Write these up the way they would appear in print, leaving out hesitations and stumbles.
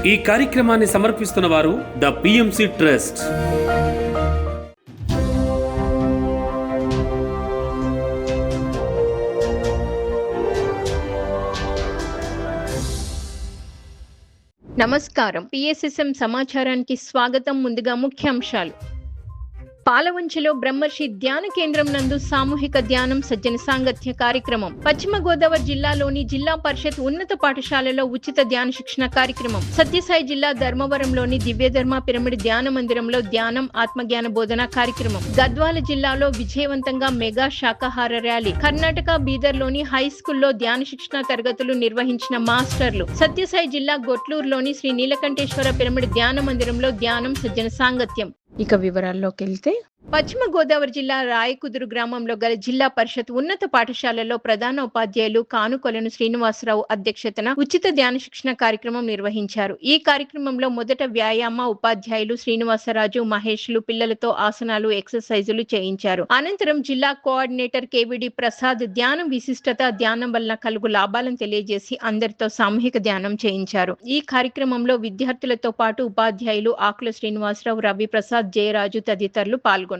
ఈ కార్యక్రమాన్ని సమర్పిస్తున్న వారు ద పిఎంసి ట్రస్ట్. నమస్కారం. పిఎస్ఎస్ఎం సమాచారానికి స్వాగతం. ముందుగా ముఖ్యాంశాలు. పాలవంచలో బ్రహ్మర్షి ధ్యాన కేంద్రం నందు సామూహిక ధ్యానం సజ్జన సాంగత్య కార్యక్రమం. పశ్చిమ గోదావరి జిల్లాలోని జిల్లా పరిషత్ ఉన్నత పాఠశాలలో ఉచిత ధ్యాన శిక్షణ కార్యక్రమం. సత్యసాయి జిల్లా ధర్మవరంలోని దివ్యధర్మ పిరమిడ్ ధ్యాన మందిరంలో ధ్యానం ఆత్మజ్ఞాన బోధన కార్యక్రమం. గద్వాల జిల్లాలో విజయవంతంగా మెగా శాకాహార ర్యాలీ. కర్ణాటక బీదర్లోని హై స్కూల్లో ధ్యాన శిక్షణ తరగతులు నిర్వహించిన మాస్టర్లు. సత్యసాయి జిల్లా గొట్లూరులోని శ్రీ నీలకంఠేశ్వర పిరమిడ్ ధ్యాన మందిరంలో ధ్యానం సజ్జన సాంగత్యం. ఇక వివరాల్లోకి వెళ్తే, పశ్చిమ గోదావరి జిల్లా రాయకుదురు గ్రామంలో గల జిల్లా పరిషత్ ఉన్నత పాఠశాలలో ప్రధాన ఉపాధ్యాయులు కానుకొలను శ్రీనివాసరావు అధ్యక్షతన ఉచిత ధ్యాన శిక్షణ కార్యక్రమం నిర్వహించారు. ఈ కార్యక్రమంలో మొదట వ్యాయామ ఉపాధ్యాయులు శ్రీనివాసరాజు, మహేష్లు పిల్లలతో ఆసనాలు, ఎక్సర్సైజులు చేయించారు. అనంతరం జిల్లా కోఆర్డినేటర్ కేవిడి ప్రసాద్ ధ్యానం విశిష్టత, ధ్యానం వలన కలుగు లాభాలను తెలియజేసి అందరితో సామూహిక ధ్యానం చేయించారు. ఈ కార్యక్రమంలో విద్యార్థులతో పాటు ఉపాధ్యాయులు ఆకుల శ్రీనివాసరావు, రవి ప్రసాద్, జయరాజు తదితరులు పాల్గొన్నారు.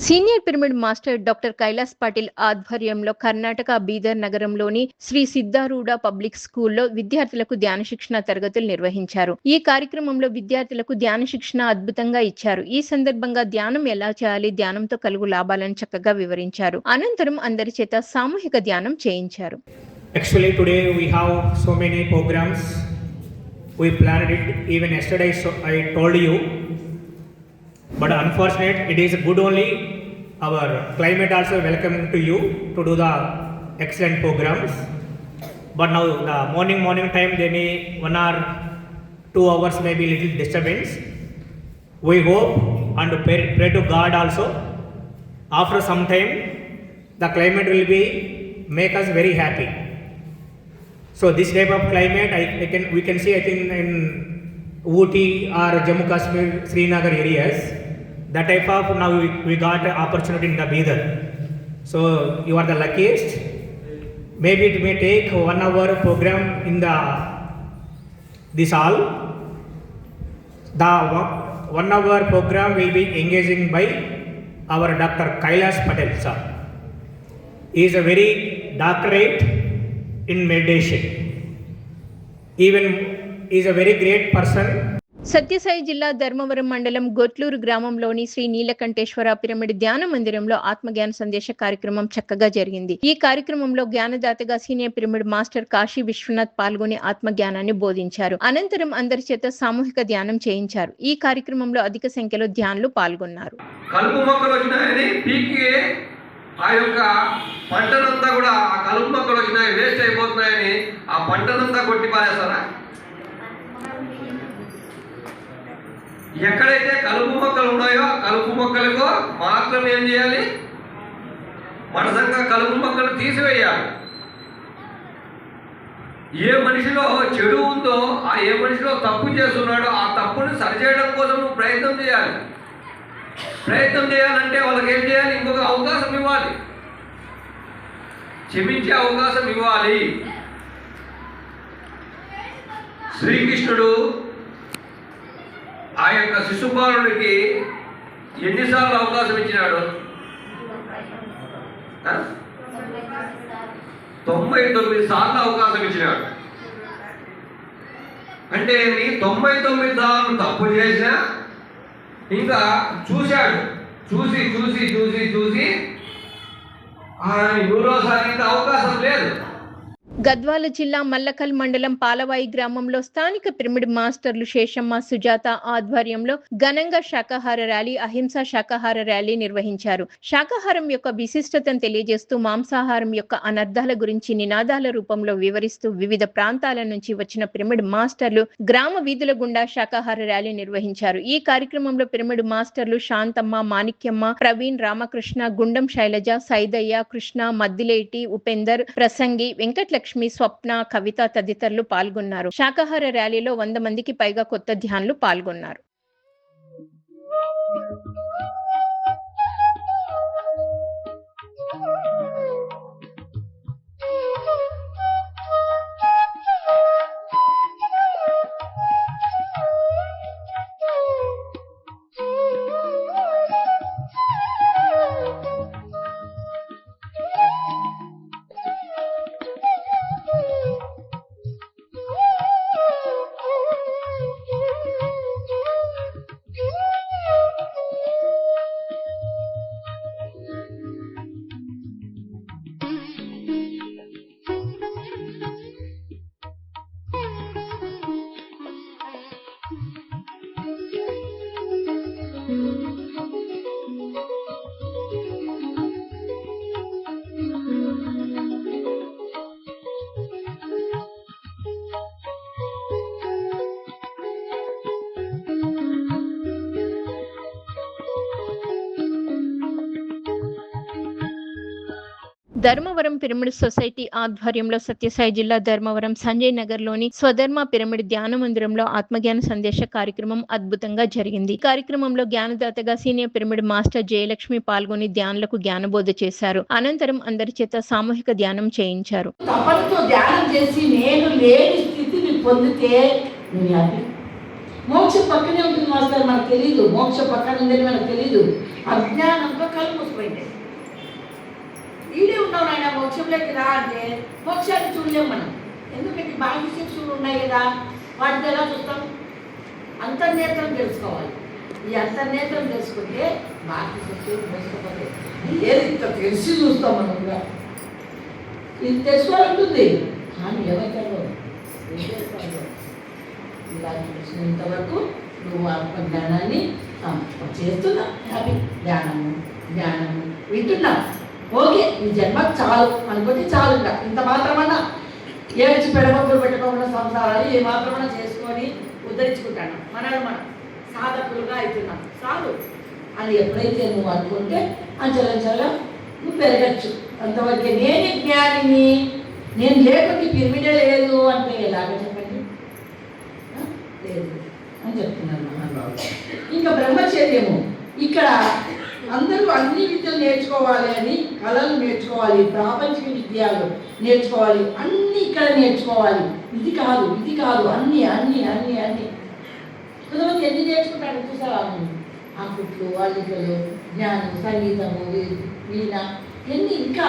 Senior pyramid master doctor Kailash Patil ఆధ్వర్యంలో కర్ణాటక బీదర్ నగరంలోని శ్రీ సిద్ధారూఢ పబ్లిక్ స్కూల్లో విద్యార్థులకు ధ్యాన శిక్షణ తరగతులు నిర్వహించారు. ఈ కార్యక్రమంలో విద్యార్థులకు ధ్యాన శిక్షణ అద్భుతంగా ఇచ్చారు. ఈ సందర్భంగా ధ్యానం ఎలా చేయాలి, ధ్యానంతో కలుగు లాభాలను చక్కగా వివరించారు. అనంతరం అందరి చేత సామూహిక ధ్యానం చేయించారు. Actually today we have so many programs. We planned it even yesterday, so I told you. But unfortunately, it is good only our climate also welcoming to you to do the excellent programs. But now the morning time they may 1 or 2 hours may be little disturbance. We hope and pray to God also. After some time, the climate will be make us very happy. So this type of climate we can see I think in Ooty or Jammu Kashmir, Srinagar areas. That type of now we got opportunity in the Bidar. So you are the luckiest. Maybe it may take 1 hour program in this hall. The 1 hour program will be engaging by our Dr. Kailas Patel sir. He is a very doctorate in meditation. Even he is a very great person. Sathya Sai జిల్లా ధర్మవరం మండలం గొట్లూరు గ్రామంలోని Shri Neelakanteshwara pyramid ధ్యాన మందిరంలో ఆత్మజ్ఞాన సందేశ కార్యక్రమం చక్కగా జరిగింది. ఈ కార్యక్రమంలో జ్ఞానదాతగా senior pyramid master Kashi Vishwanath పాల్గొని ఆత్మజ్ఞానాన్ని బోధించారు. అనంతరం అందరి చేత సామూహిక ధ్యానం చేయించారు. ఈ కార్యక్రమంలో అధిక సంఖ్యలో ధ్యానులు పాల్గొన్నారు. కలుపు మొక్కలు వచ్చినాయని పీకి ఆ యొక్క పంటనంతా కూడా ఆ కలుపు మొక్కలు వచ్చినాయి వేస్ట్ అయిపోతున్నాయని ఆ పంటనంతా కొట్టి పారేస్తారా? ఎక్కడైతే కలుపు మొక్కలు ఉన్నాయో ఆ కలుపు మొక్కలకు మాత్రం ఏం చేయాలి? మనసంగా కలుపు మొక్కలు తీసివేయాలి. ఏ మనిషిలో చెడు ఉందో, ఆ ఏ మనిషిలో తప్పు చేస్తున్నాడో ఆ తప్పుని సరిచేయడం కోసం నువ్వు ప్రయత్నం చేయాలి. ప్రయత్నం చేయాలంటే వాళ్ళకి ఏం చేయాలి? ఇంకొక అవకాశం ఇవ్వాలి, క్షమించే అవకాశం ఇవ్వాలి. శ్రీకృష్ణుడు ఆ యొక్క శిశుపాలుడికి ఎన్నిసార్లు అవకాశం ఇచ్చినాడు? 99 సార్లు అవకాశం ఇచ్చినాడు. అంటే మీ 99 సార్లు తప్పు చేసినా ఇంకా చూశాడు, చూసి చూసి చూసి చూసి యూరోసారి ఇంకా అవకాశం లేదు. గద్వాల జిల్లా మల్లకల్ మండలం పాలవాయి గ్రామంలో స్థానిక పిరమిడ్ మాస్టర్లు శేషమ్మ, సుజాత ఆధ్వర్యంలో ఘనంగా శాకాహార ర్యాలీ, అహింసా శాకాహార ర్యాలీ నిర్వహించారు. శాకాహారం యొక్క విశిష్టతను తెలియజేస్తూ మాంసాహారం యొక్క అనర్థాల గురించి నినాదాల రూపంలో వివరిస్తూ వివిధ ప్రాంతాల నుంచి వచ్చిన పిరమిడ్ మాస్టర్లు గ్రామ వీధుల గుండా శాకాహార ర్యాలీ నిర్వహించారు. ఈ కార్యక్రమంలో పిరమిడ్ మాస్టర్లు శాంతమ్మ, మాణిక్యమ్మ, ప్రవీణ్, రామకృష్ణ, గుండం శైలజ, సైదయ్య, కృష్ణ, మద్దిలేటి, ఉపేందర్, ప్రసంగి, వెంకటలక్ష్మి, స్వప్న, కవిత తదితరులు పాల్గొన్నారు. శాకాహార ర్యాలీలో 100 మందికి పైగా కొత్త ధ్యానులు పాల్గొన్నారు. ధర్మవరం పిరమిడ్ సొసైటీ ఆధ్వర్యంలో సత్యసాయి జిల్లా ధర్మవరం సంజయ్ నగర్ లోని స్వధర్మ పిరమిడ్ ధ్యాన మందిరంలో ఆత్మజ్ఞాన సందేశ కార్యక్రమం అద్భుతంగా జరిగింది. ఈ కార్యక్రమంలో జ్ఞానదాతగా సీనియర్ పిరమిడ్ మాస్టర్ జయలక్ష్మి పాల్గొని ధ్యానులకు జ్ఞానబోధ చేశారు. అనంతరం అందరి చేత సామూహిక ధ్యానం చేయించారు. తపనతో ధ్యానం చేసి నేను లేని స్థితిని పొందితే మోక్షం పక్కనే ఉంటుంది మాస్టర్, మనకు తెలీదు. మోక్షం పక్కన ఉందని మనకు తెలీదు. అజ్ఞానంతో కళ్ళు మూసిపోయింది. ఈడే ఉన్నావు నాయన, మోక్షంలోకి రా అంటే మోక్షాన్ని చూడలేము మనం. ఎందుకంటే బాహ్య శిక్షలు ఉన్నాయి కదా, వాటిని ఎలా చూస్తాం? అంతర్నేత్రం తెలుసుకోవాలి. ఈ అంతర్నేత్రం తెలుసుకుంటే బాహ్య శిక్షలు మోసపోతాయి. ఏది ఇంత తెలిసి చూస్తాం మనం కూడా, ఇది తెలుసుకోవాలంటుంది. కానీ ఎవరికల్లో ఏం చేస్తావు? ఇలా చూసినంత వరకు నువ్వు ఆత్మజ్ఞానాన్ని చేస్తున్నా, హ్యాపీ ధ్యానము జ్ఞానము వింటున్నా. ఓకే, ఈ జన్మకు చాలు అనుకుంటే చాలు. ఇంకా ఇంత మాత్రమన్నా ఏడ్చి పెడబొబ్బులు పెట్టుకోకుండా సంసారాలు ఏ మాత్రమన్నా చేసుకొని ఉద్ధరించుకుంటాను. మనం సాధకులుగా అవుతున్నాం చాలు అని ఎప్పుడైతే నువ్వు అనుకుంటే అంచెలంచెలుగా నువ్వు పెరగచ్చు. అంతవరకే నేనే జ్ఞానిని, నేను లేకుండా పిరమిడే లేదు అంటే ఎలాగ చెప్పండి? లేదు అని చెప్తున్నాను మహానుభావుడు. ఇంకా బ్రహ్మచర్యము, ఇక్కడ అందరూ అన్ని విద్యలు నేర్చుకోవాలి అని, కళలు నేర్చుకోవాలి, ప్రాపంచిక విద్యలు నేర్చుకోవాలి, అన్ని ఇక్కడ నేర్చుకోవాలి. ఇది కాదు ఇది కాదు, అన్ని అన్ని అన్ని అన్ని. కొంతమంది ఎన్ని నేర్చుకుంటారు చూసారా? ఆ కుట్లు, అల్లికలు, జ్ఞానం, సంగీతము, వీణ, ఎన్ని ఇంకా.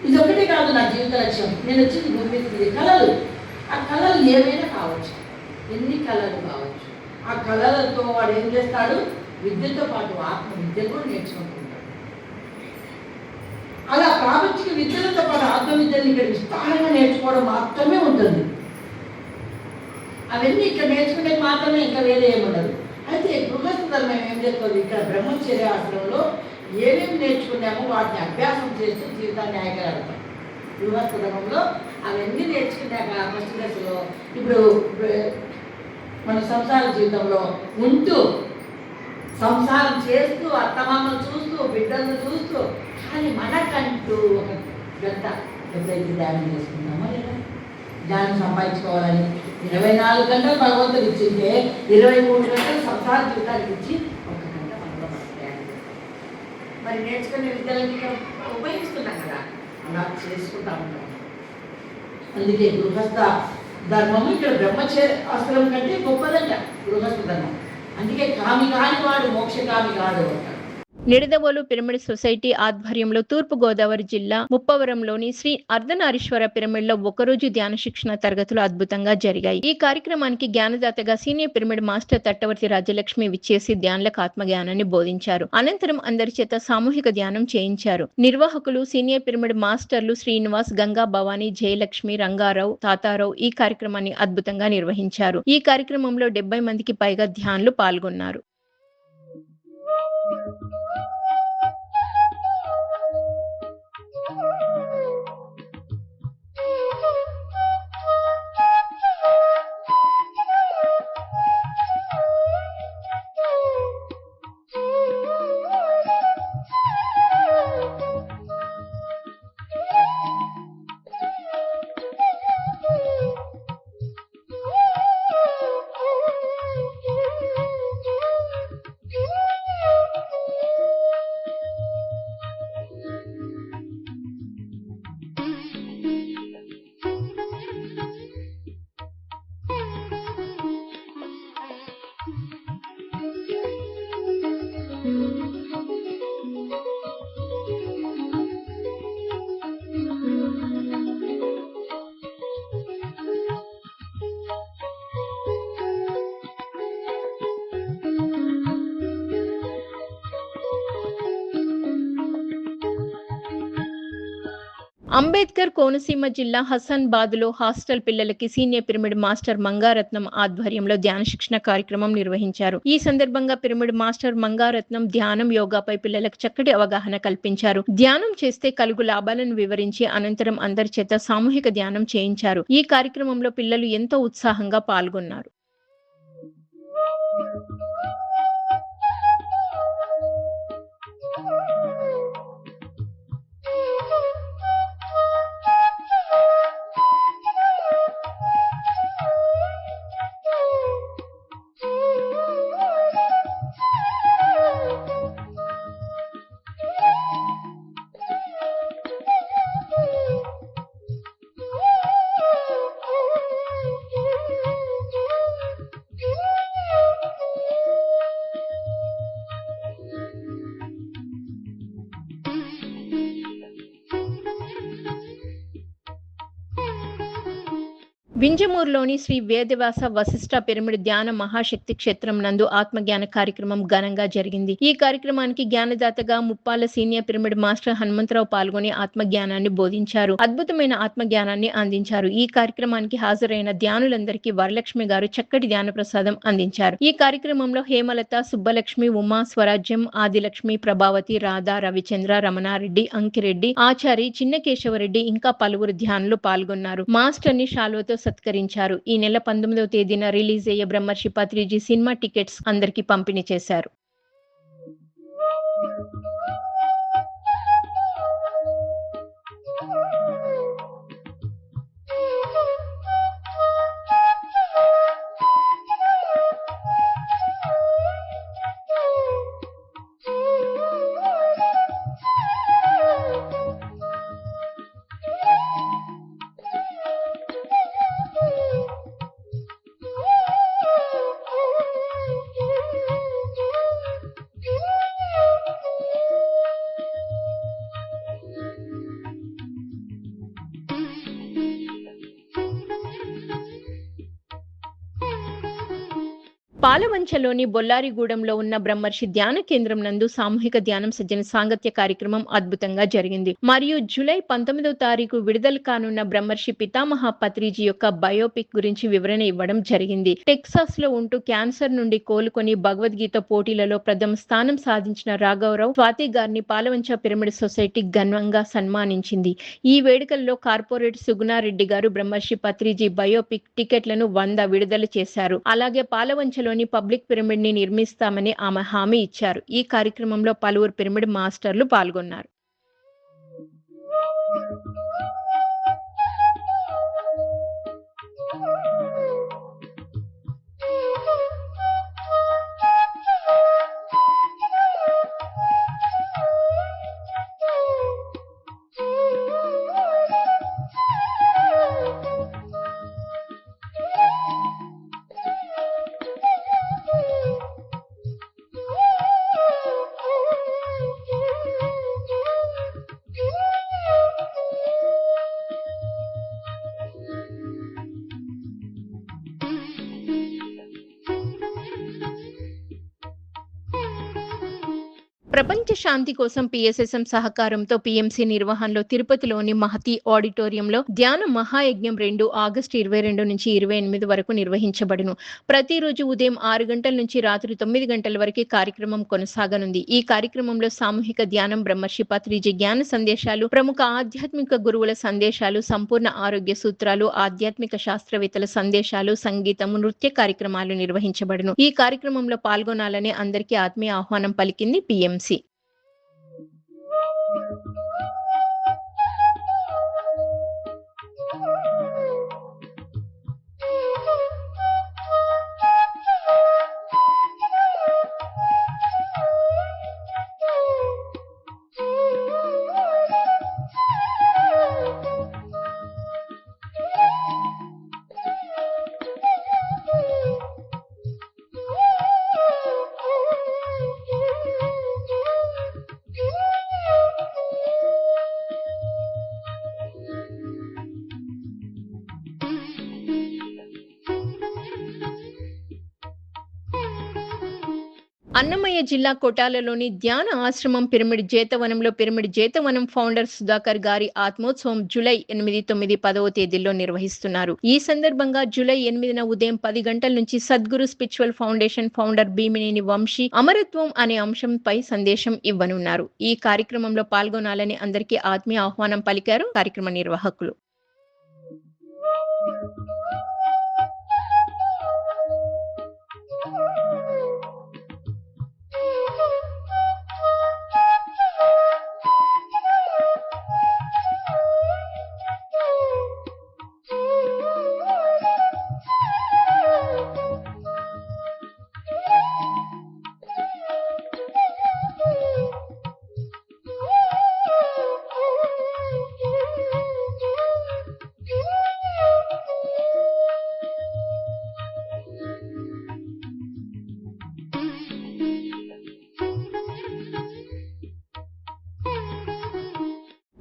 ఇది ఒకటే కాదు నా జీవిత లక్ష్యం. నేను వచ్చింది భూమి కళలు. ఆ కళలు ఏమైనా కావచ్చు, ఎన్ని కళలు కావచ్చు. ఆ కళలతో వాడు ఏం చేస్తాడు? విద్యతో పాటు ఆత్మ విద్యను కూడా నేర్చుకుంటుంటాడు. అలా ప్రాపంచిక విద్యలతో పాటు ఆత్మ విద్యను ఇక్కడ విస్తారంగా నేర్చుకోవడం మాత్రమే ఉంటుంది. అవన్నీ ఇక్కడ నేర్చుకునేది మాత్రమే, ఇంకా వేరే ఏముండదు. అయితే గృహస్థ ధర్మం ఏం చేస్తుంది? ఇక్కడ బ్రహ్మచర్య ఆశ్రమంలో ఏమేమి నేర్చుకున్నామో వాటిని అభ్యాసం చేస్తూ జీవితాన్ని న్యాయకరాడతాం. గృహస్థ ధర్మంలో అవన్నీ నేర్చుకున్నాక ఫస్ట్ దశలో ఇప్పుడు మన సంసార జీవితంలో ఉంటూ సంసారం చేస్తూ అత్తమామలు చూస్తూ బిడ్డలను చూస్తూ, కానీ మనకంటూ ఒక గంట ఎప్పుడైతే ధ్యానం చేసుకుంటామో లేదా ధ్యానం సంపాదించుకోవాలని 24 గంటలు భగవంతుడు ఇచ్చింటే 23 గంటలు సంసార జీవితానికి ఇచ్చి 1 గంట మనలో మనం ధ్యానం చేస్తాం. మరి నేర్చుకునే విద్యలన్నీ ఉపయోగిస్తున్నాం కదా, అలా చేసుకుంటా ఉంటాం. అందుకే గృహస్థ ధర్మము ఇక్కడ బ్రహ్మచర్య ఆశ్రమం కంటే గొప్పదంట గృహస్థ ధర్మం. అందుకే కామి కాని వాడు మోక్షకామి కాడు అంటారు. నిడదవోలు పిరమిడ్ సొసైటీ ఆధ్వర్యంలో తూర్పు గోదావరి జిల్లా ముప్పవరంలోని శ్రీ అర్ధనారీశ్వర పిరమిడ్లో ఒకరోజు ధ్యాన శిక్షణ తరగతులు అద్భుతంగా జరిగాయి. ఈ కార్యక్రమానికి జ్ఞానదాతగా senior pyramid master Tattavarthi Rajyalakshmi విచ్చేసి ధ్యానులకు ఆత్మజ్ఞానాన్ని బోధించారు. అనంతరం అందరి చేత సామూహిక ధ్యానం చేయించారు. నిర్వాహకులు సీనియర్ పిరమిడ్ మాస్టర్లు శ్రీనివాస్, గంగా భవానీ, జయలక్ష్మి, రంగారావు, తాతారావు ఈ కార్యక్రమాన్ని అద్భుతంగా నిర్వహించారు. ఈ కార్యక్రమంలో 70 మందికి పైగా ధ్యానులు పాల్గొన్నారు. అంబేద్కర్ కోనసీమ జిల్లా హసన్బాద్లో హాస్టల్ పిల్లలకి సీనియర్ పిరమిడ్ మాస్టర్ మంగారత్నం ఆధ్వర్యంలో ధ్యాన శిక్షణ కార్యక్రమం నిర్వహించారు. ఈ సందర్భంగా పిరమిడ్ మాస్టర్ మంగారత్నం ధ్యానం, యోగాపై పిల్లలకు చక్కటి అవగాహన కల్పించారు. ధ్యానం చేస్తే కలుగు లాభాలను వివరించి అనంతరం అందరి చేత సామూహిక ధ్యానం చేయించారు. ఈ కార్యక్రమంలో పిల్లలు ఎంతో ఉత్సాహంగా పాల్గొన్నారు. వింజమూరులోని శ్రీ వేదవ్యాస వశిష్ఠ పిరమిడ్ ధ్యాన మహాశక్తి క్షేత్రం నందు ఆత్మజ్ఞాన కార్యక్రమం ఘనంగా జరిగింది. ఈ కార్యక్రమానికి జ్ఞానదాతగా Muppala senior pyramid master Hanumantharao పాల్గొని ఆత్మజ్ఞానాన్ని బోధించారు. అద్భుతమైన ఆత్మజ్ఞానాన్ని అందించారు. ఈ కార్యక్రమానికి హాజరైన ధ్యానులందరికీ వరలక్ష్మి గారు చక్కటి ధ్యాన ప్రసాదం అందించారు. ఈ కార్యక్రమంలో హేమలత, సుబ్బలక్ష్మి, ఉమా, స్వరాజ్యం, ఆదిలక్ష్మి, ప్రభావతి, రాధా, రవిచంద్ర, రమణారెడ్డి, అంకిరెడ్డి, ఆచారి, చిన్నకేశవరెడ్డి ఇంకా పలువురు ధ్యానులు పాల్గొన్నారు. మాస్టర్ ని శాలువతో సత్కరించారు. ఈ నెల 19వ తేదీన రిలీజ్ అయ్యే బ్రహ్మర్షి పత్రిజీ సినిమా టికెట్స్ అందరికీ పంపిణీ చేశారు. పాలవంచలోని బొల్లారిగూడెంలో ఉన్న బ్రహ్మర్షి ధ్యాన కేంద్రం నందు సామూహిక ధ్యానం సజ్జన సాంగత్య కార్యక్రమం అద్భుతంగా జరిగింది. మరియు జూలై 19వ తారీఖు విడుదల కానున్న బ్రహ్మర్షి పితామహ పత్రిజీ యొక్క బయోపిక్ గురించి వివరణ ఇవ్వడం జరిగింది. టెక్సాస్ లో ఉంటూ క్యాన్సర్ నుండి కోలుకొని భగవద్గీత పోటీలలో ప్రథమ స్థానం సాధించిన రాఘవరావు స్వాతి గారిని పాలవంచ పిరమిడ్ సొసైటీ ఘనంగా సన్మానించింది. ఈ వేడుకల్లో కార్పొరేట్ సుగుణారెడ్డి గారు బ్రహ్మర్షి పత్రిజీ బయోపిక్ టికెట్లను 100 విడుదల చేశారు. అలాగే పాలవంచలో పబ్లిక్ పిరమిడ్ ని నిర్మిస్తామని ఆమె హామీ ఇచ్చారు. ఈ కార్యక్రమంలో పలువురు పిరమిడ్ మాస్టర్లు పాల్గొన్నారు. ప్రపంచ శాంతి కోసం PSSM సహకారంతో PMC నిర్వహణలో తిరుపతిలోని మహతి ఆడిటోరియంలో ధ్యాన మహాయజ్ఞం 2 ఆగస్టు 22 నుంచి 28 వరకు నిర్వహించబడును. ప్రతిరోజు ఉదయం 6 గంటల నుంచి రాత్రి 9 గంటల వరకు కార్యక్రమం కొనసాగనుంది. ఈ కార్యక్రమంలో సామూహిక ధ్యానం, బ్రహ్మర్షి పత్రిజీ జ్ఞాన సందేశాలు, ప్రముఖ ఆధ్యాత్మిక గురువుల సందేశాలు, సంపూర్ణ ఆరోగ్య సూత్రాలు, ఆధ్యాత్మిక శాస్త్రవేత్తల సందేశాలు, సంగీతం, నృత్య కార్యక్రమాలు నిర్వహించబడును. ఈ కార్యక్రమంలో పాల్గొనాలని అందరికీ ఆత్మీయ ఆహ్వానం పలికింది PMC. అన్నమయ్య జిల్లా కొటాలలోని ధ్యాన ఆశ్రమం పిరమిడ్ జేతవనం ఫౌండర్ సుధాకర్ గారి ఆత్మోత్సవం జూలై 8, 9, 10వ తేదీల్లో నిర్వహిస్తున్నారు. ఈ సందర్భంగా జూలై 8న ఉదయం 10 గంటల నుంచి Sadguru spiritual foundation founder Bhimineni Vamsi అమరత్వం అనే అంశంపై సందేశం ఇవ్వనున్నారు. ఈ కార్యక్రమంలో పాల్గొనాలని అందరికీ ఆత్మీయ ఆహ్వానం పలికారు కార్యక్రమ నిర్వాహకులు.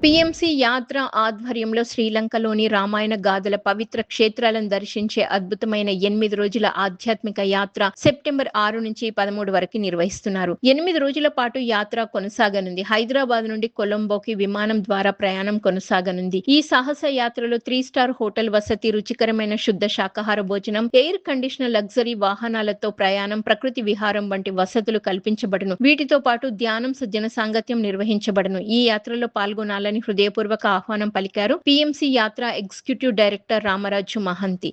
PMC యాత్ర ఆధ్వర్యంలో శ్రీలంకలోని రామాయణ గాథల పవిత్ర క్షేత్రాలను దర్శించే అద్భుతమైన 8 రోజుల ఆధ్యాత్మిక యాత్ర సెప్టెంబర్ 6 నుంచి 13 వరకు నిర్వహిస్తున్నారు. 8 రోజుల పాటు యాత్ర కొనసాగనుంది. హైదరాబాద్ నుండి కొలంబోకి విమానం ద్వారా ప్రయాణం కొనసాగనుంది. ఈ సాహస యాత్రలో 3 స్టార్ హోటల్ వసతి, రుచికరమైన శుద్ధ శాకాహార భోజనం, ఎయిర్ కండిషనర్ లగ్జరీ వాహనాలతో ప్రయాణం, ప్రకృతి విహారం వంటి వసతులు కల్పించబడును. వీటితో పాటు ధ్యానం, సజ్జన సాంగత్యం నిర్వహించబడును. ఈ యాత్రలో పాల్గొనాలని హృదయపూర్వక ఆహ్వానం పలికారు PMC యాత్ర ఎగ్జిక్యూటివ్ డైరెక్టర్ రామరాజు మహంతి.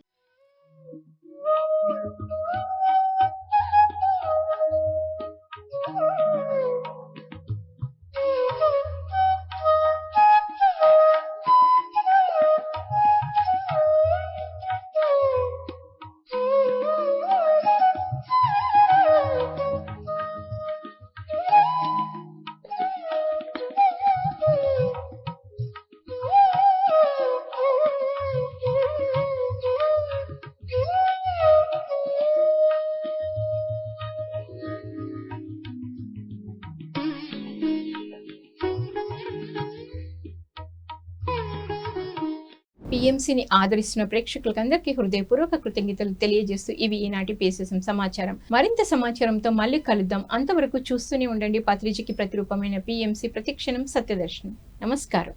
PMCని ఆదరిస్తున్న ప్రేక్షకులందరికీ హృదయపూర్వక కృతజ్ఞతలు తెలియజేస్తూ ఇవి ఈనాటి PSSM సమాచారం. మరింత సమాచారంతో మళ్ళీ కలుద్దాం. అంతవరకు చూస్తూనే ఉండండి పత్రిజీకి ప్రతిరూపమైన PMC, ప్రతిక్షణం సత్యదర్శనం. నమస్కారం.